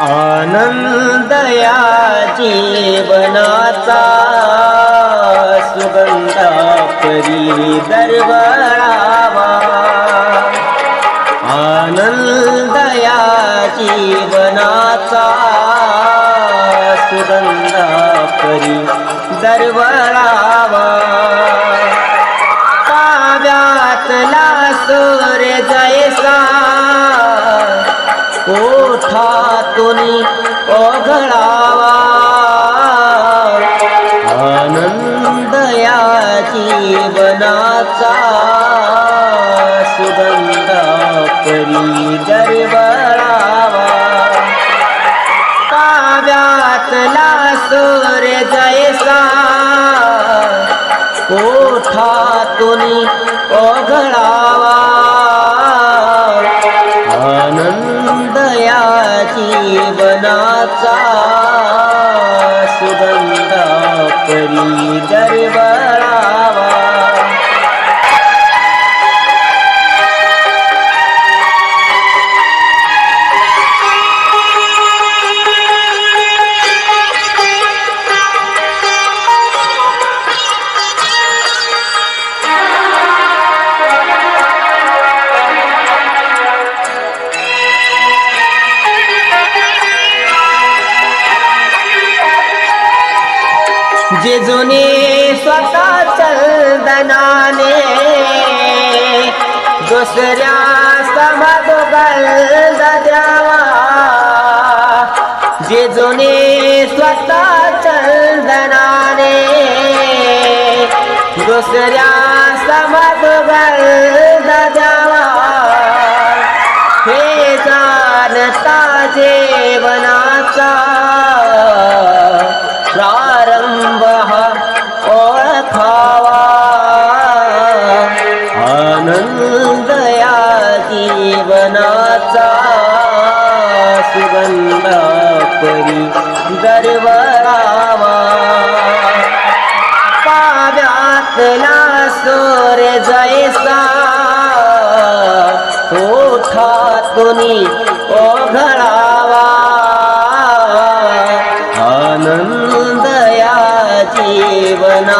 आनंद या जीवनाचा सुगंधा परी दरवळावा। आनंद या जीवनाचा सुगंधा परी दरवळावा। काव्यातला सूर्य जैसा ओठातून ओघळावा। आनंद या जीवनाचा सुगंधा परी दरवळावा। काव्यातला सूर्य जैसा ओठातून ओघळावा। आनंद या जीवनाचा सुगंधा परी दरवळावा। जिजुने स्वतः चंदनाने दुसऱ्या समाधोगल द्यावा। जिजुने स्वतः चंदनाने दुसऱ्या समाधोगल द्यावा। हे जानता जीवनाचा प्रारंभ ओळखावा। आनंद या जीवनाचा सुगंधा परी दरवळावा। काव्यातला सूर्य जैसा ओठातून ओघळावा। आनंद या जीवनाचा